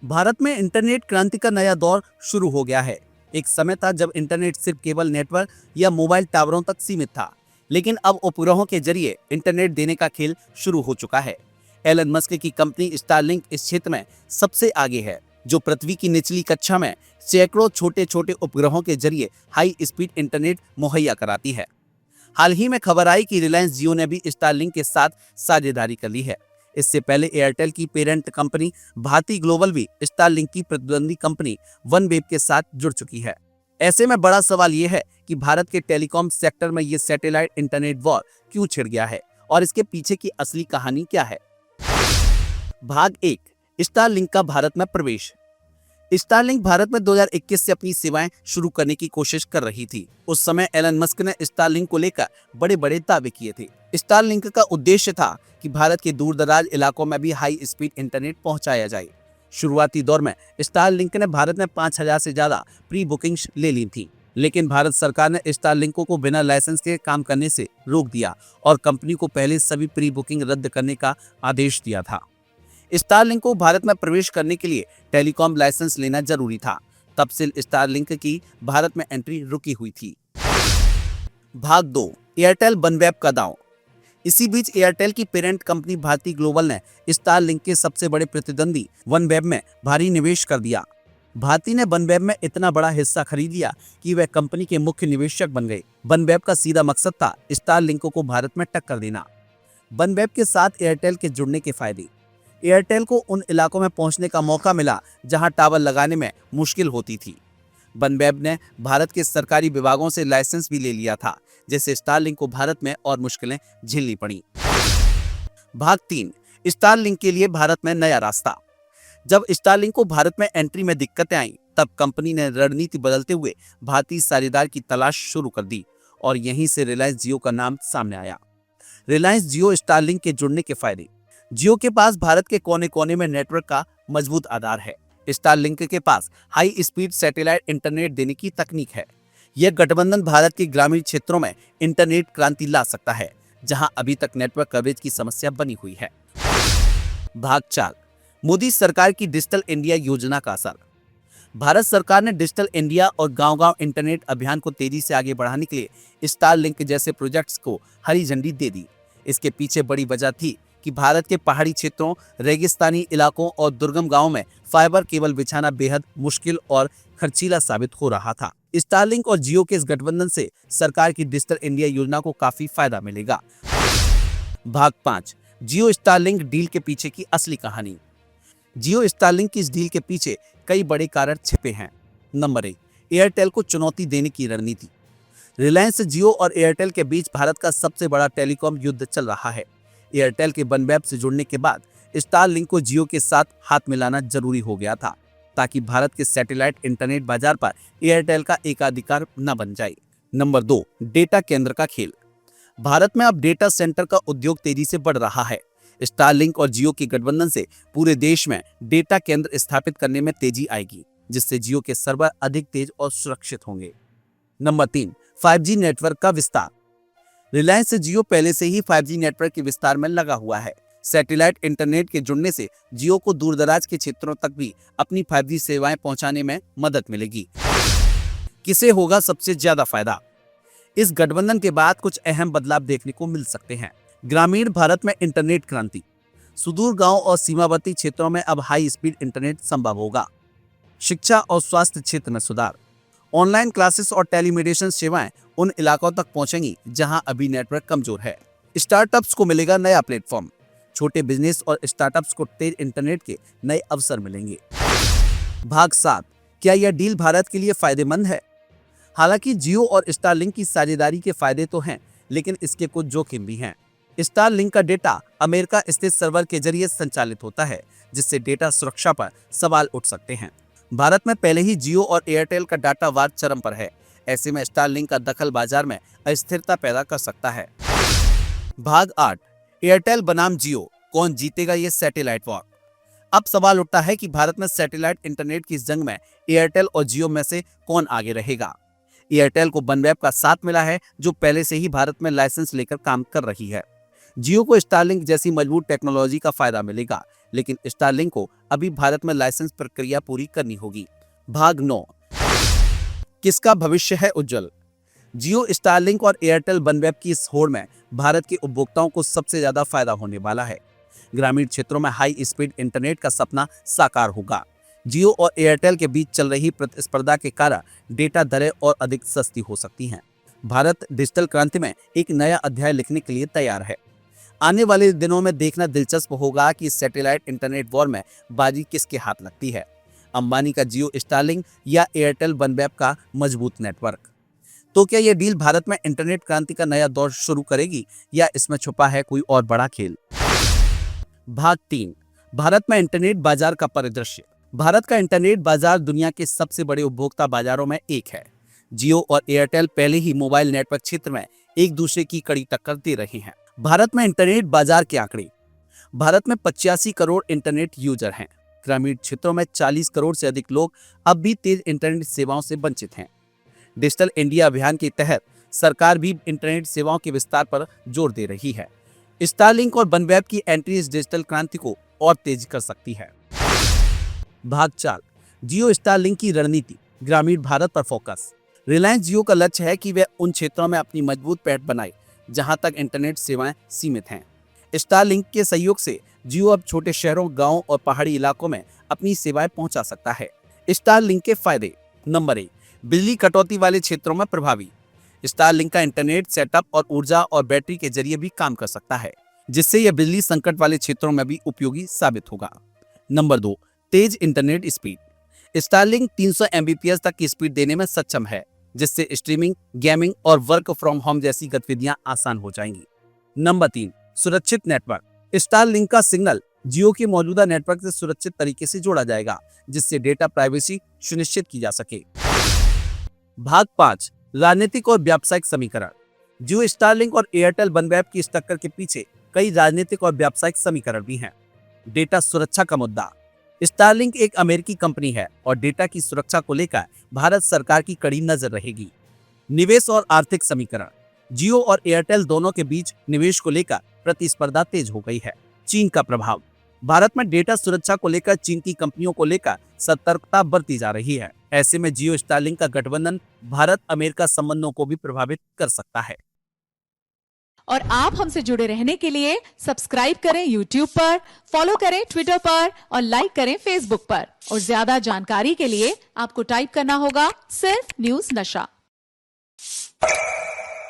भारत में इंटरनेट क्रांति का नया दौर शुरू हो गया है। एक समय था जब इंटरनेट सिर्फ केबल नेटवर्क या मोबाइल टावरों तक सीमित था, लेकिन अब उपग्रहों के जरिए इंटरनेट देने का खेल शुरू हो चुका है। एलन मस्क की कंपनी स्टारलिंक इस क्षेत्र में सबसे आगे है, जो पृथ्वी की निचली कक्षा में सैकड़ों छोटे छोटे उपग्रहों के जरिए हाई स्पीड इंटरनेट मुहैया कराती है। हाल ही में खबर आई कि रिलायंस जियो ने भी स्टारलिंक के साथ साझेदारी कर ली है। इससे पहले एयरटेल की पेरेंट कंपनी भारती ग्लोबल भी स्टारलिंक की प्रतिद्वंदी कंपनी वनवेब के साथ जुड़ चुकी है। ऐसे में बड़ा सवाल यह है कि भारत के टेलीकॉम सेक्टर में ये सैटेलाइट इंटरनेट वॉर क्यों छिड़ गया है और इसके पीछे की असली कहानी क्या है। भाग 1, स्टारलिंक का भारत में प्रवेश। स्टारलिंक भारत में 2021 से अपनी सेवाएं शुरू करने की कोशिश कर रही थी। उस समय एलन मस्क ने स्टारलिंक को लेकर बड़े बड़े दावे किए थे। स्टारलिंक का उद्देश्य था कि भारत के दूर दराज इलाकों में भी हाई स्पीड इंटरनेट पहुंचाया जाए। शुरुआती दौर में स्टारलिंक ने भारत में 5000 से ज्यादा प्री बुकिंग्स ले ली थी, लेकिन भारत सरकार ने स्टारलिंक को बिना लाइसेंस के काम करने से रोक दिया और कंपनी को पहले सभी प्री बुकिंग रद्द करने का आदेश दिया था। स्टारलिंक को भारत में प्रवेश करने के लिए टेलीकॉम लाइसेंस लेना जरूरी था। तब से स्टारलिंक की भारत में एंट्री रुकी हुई थी। भाग 2, एयरटेल वनवेब का दांव। इसी बीच एयरटेल की पेरेंट कंपनी भारती ग्लोबल ने स्टारलिंक के सबसे बड़े प्रतिद्वंदी वनवेब में भारी निवेश कर दिया। भारती ने वनवेब में इतना बड़ा हिस्सा खरीद लिया कि वह कंपनी के मुख्य निवेशक बन गए। वनवेब का सीधा मकसद था स्टारलिंक को भारत में टक्कर देना। वनवेब के साथ एयरटेल के जुड़ने के फायदे। एयरटेल को उन इलाकों में पहुंचने का मौका मिला जहां टावर लगाने में मुश्किल होती थी। वनवेब ने भारत के सरकारी विभागों से लाइसेंस भी ले लिया था, जिससे स्टारलिंक को भारत में और मुश्किलें झेलनी पड़ी। भाग 3, स्टारलिंक के लिए भारत में नया रास्ता। जब स्टारलिंक को भारत में एंट्री में दिक्कतें आईं, तब कंपनी ने रणनीति बदलते हुए भारतीय साझेदार की तलाश शुरू कर दी और यहीं से रिलायंस जियो का नाम सामने आया। रिलायंस जियो स्टारलिंक के जुड़ने के फायदे। जियो के पास भारत के कोने कोने में नेटवर्क का मजबूत आधार है। स्टारलिंक के पास हाई स्पीड सैटेलाइट इंटरनेट देने की तकनीक है। यह गठबंधन भारत के ग्रामीण क्षेत्रों में इंटरनेट क्रांति ला सकता है, जहां अभी तक नेटवर्क कवरेज की समस्या बनी हुई है। भाग 4, मोदी सरकार की डिजिटल इंडिया योजना का असर। भारत सरकार ने डिजिटल इंडिया और गांव-गांव इंटरनेट अभियान को तेजी से आगे बढ़ाने के लिए स्टारलिंक जैसे प्रोजेक्ट्स को हरी झंडी दे दी। इसके पीछे बड़ी वजह थी कि भारत के पहाड़ी क्षेत्रों, रेगिस्तानी इलाकों और दुर्गम गांवों में फाइबर केबल बिछाना बेहद मुश्किल और खर्चीला साबित हो रहा था। स्टारलिंक और जियो के इस गठबंधन से सरकार की डिजिटल इंडिया योजना को काफी फायदा मिलेगा। भाग 5, जियो स्टारलिंक डील के पीछे की असली कहानी। जियो स्टारलिंक की इस डील के पीछे कई बड़े कारण छिपे हैं। नंबर 1, एयरटेल को चुनौती देने की रणनीति। रिलायंस जियो और एयरटेल के बीच भारत का सबसे बड़ा टेलीकॉम युद्ध चल रहा है। एयरटेल के वनवेब से जुड़ने के बाद स्टारलिंक को जियो के साथ हाथ मिलाना जरूरी हो गया था, ताकि भारत के सैटेलाइट इंटरनेट बाजार पर एयरटेल का एकाधिकार न बन जाए। नंबर 2, डेटा केंद्र का खेल। भारत में अब डेटा सेंटर का उद्योग तेजी से बढ़ रहा है। स्टारलिंक और जियो के गठबंधन से पूरे देश में डेटा केंद्र स्थापित करने में तेजी आएगी, जिससे जियो के सर्वर अधिक तेज और सुरक्षित होंगे। नंबर 3, 5G नेटवर्क का विस्तार। रिलायंस जियो पहले से ही 5G नेटवर्क के विस्तार में लगा हुआ है। सैटेलाइट इंटरनेट के जुड़ने से जियो को दूरदराज के क्षेत्रों तक भी अपनी 5G सेवाएं पहुंचाने में मदद मिलेगी। किसे होगा सबसे ज्यादा फायदा? इस गठबंधन के बाद कुछ अहम बदलाव देखने को मिल सकते हैं। ग्रामीण भारत में इंटरनेट क्रांति। सुदूर गांव और सीमावर्ती क्षेत्रों में अब हाई स्पीड इंटरनेट संभव होगा। शिक्षा और स्वास्थ्य क्षेत्र में सुधार। ऑनलाइन क्लासेस और टेलीमेडिसिन सेवाएं उन इलाकों तक पहुंचेंगी जहां अभी नेटवर्क कमजोर है। स्टार्टअप्स को मिलेगा नया प्लेटफॉर्म। छोटे बिजनेस और स्टार्टअप्स को तेज इंटरनेट के नए अवसर मिलेंगे। भाग 7, क्या यह डील भारत के लिए फायदेमंद है? हालांकि जियो और स्टारलिंक की साझेदारी के फायदे तो हैं, लेकिन इसके कुछ जोखिम भी हैं। स्टारलिंक का डेटा अमेरिका स्थित सर्वर के जरिए संचालित होता है, जिससे डेटा सुरक्षा पर सवाल उठ सकते हैं। भारत में पहले ही जियो और एयरटेल का डाटा वार चरम पर है। ऐसे में स्टारलिंक का दखल बाजार में अस्थिरता पैदा कर सकता है। भाग 8, एयरटेल बनाम जियो, कौन जीतेगा ये सैटेलाइट वॉर? अब सवाल उठता है कि भारत में सैटेलाइट इंटरनेट की इस जंग में एयरटेल और जियो में से कौन आगे रहेगा। एयरटेल को वनवेब का साथ मिला है, जो पहले से ही भारत में लाइसेंस लेकर काम कर रही है। जियो को स्टारलिंक जैसी मजबूत टेक्नोलॉजी का फायदा मिलेगा, लेकिन स्टारलिंक को अभी भारत में लाइसेंस प्रक्रिया पूरी करनी होगी। भाग 9, किसका भविष्य है उज्जवल? जियो, स्टारलिंक और एयरटेल वनवेब की इस होड़ में भारत के उपभोक्ताओं को सबसे ज्यादा फायदा होने वाला है। ग्रामीण क्षेत्रों में हाई स्पीड इंटरनेट का सपना साकार होगा। जियो और एयरटेल के बीच चल रही प्रतिस्पर्धा के कारण डेटा दरें और अधिक सस्ती हो सकती हैं। भारत डिजिटल क्रांति में एक नया अध्याय लिखने के लिए तैयार है। आने वाले दिनों में देखना दिलचस्प होगा कि सैटेलाइट इंटरनेट वॉर में बाजी किसके हाथ लगती है, अंबानी का जियो स्टारलिंक या एयरटेल वनवेब का मजबूत नेटवर्क। तो क्या यह डील भारत में इंटरनेट क्रांति का नया दौर शुरू करेगी या इसमें छुपा है कोई और बड़ा खेल? भाग 3, भारत में इंटरनेट बाजार का परिदृश्य। भारत का इंटरनेट बाजार दुनिया के सबसे बड़े उपभोक्ता बाजारों में एक है। जियो और एयरटेल पहले ही मोबाइल नेटवर्क क्षेत्र में एक दूसरे की कड़ी टक्कर दे रहे हैं। भारत में इंटरनेट बाजार के आंकड़े। भारत में 85 करोड़ इंटरनेट यूजर हैं। ग्रामीण क्षेत्रों में 40 करोड़ से अधिक लोग अब भी तेज इंटरनेट सेवाओं से वंचित हैं। डिजिटल इंडिया अभियान के तहत सरकार भी इंटरनेट सेवाओं के विस्तार पर जोर दे रही है। स्टारलिंक और वनवेब की एंट्री इस डिजिटल क्रांति को और तेज कर सकती है। भाग 4, जियो स्टारलिंक की रणनीति, ग्रामीण भारत पर फोकस। रिलायंस जियो का लक्ष्य है कि वह उन क्षेत्रों में अपनी मजबूत पैठ बनाए जहां तक इंटरनेट सेवाएं सीमित हैं। स्टारलिंक के सहयोग से जियो अब छोटे शहरों, गांवों और पहाड़ी इलाकों में अपनी सेवाएं पहुंचा सकता है। स्टारलिंक के फायदे। नंबर 1, बिजली कटौती वाले क्षेत्रों में प्रभावी। स्टारलिंक का इंटरनेट सेटअप और ऊर्जा और बैटरी के जरिए भी काम कर सकता है, जिससे यह बिजली संकट वाले क्षेत्रों में भी उपयोगी साबित होगा। नंबर 2, तेज इंटरनेट स्पीड। स्टारलिंक 300 Mbps तक की स्पीड देने में सक्षम है, जिससे स्ट्रीमिंग, गेमिंग और वर्क फ्रॉम होम जैसी गतिविधियां आसान हो जाएंगी। नंबर 3, सुरक्षित नेटवर्क। स्टारलिंक का सिग्नल जियो के मौजूदा नेटवर्क से सुरक्षित तरीके से जोड़ा जाएगा, जिससे डेटा प्राइवेसी सुनिश्चित की जा सके। भाग 5, राजनीतिक और व्यावसायिक समीकरण। जियो स्टारलिंक और एयरटेल वनवेब की इस टक्कर के पीछे कई राजनीतिक और व्यावसायिक समीकरण भी हैं। डेटा सुरक्षा का मुद्दा। स्टारलिंक एक अमेरिकी कंपनी है और डेटा की सुरक्षा को लेकर भारत सरकार की कड़ी नजर रहेगी। निवेश और आर्थिक समीकरण। जियो और एयरटेल दोनों के बीच निवेश को लेकर प्रतिस्पर्धा तेज हो गई है। चीन का प्रभाव। भारत में डेटा सुरक्षा को लेकर चीन की कंपनियों को लेकर सतर्कता बरती जा रही है। ऐसे में जियो स्टारलिंक का गठबंधन भारत अमेरिका संबंधों को भी प्रभावित कर सकता है। और आप हमसे जुड़े रहने के लिए सब्सक्राइब करें YouTube पर, फॉलो करें Twitter पर और लाइक करें Facebook पर। और ज्यादा जानकारी के लिए आपको टाइप करना होगा सिर्फ न्यूज़ नशा।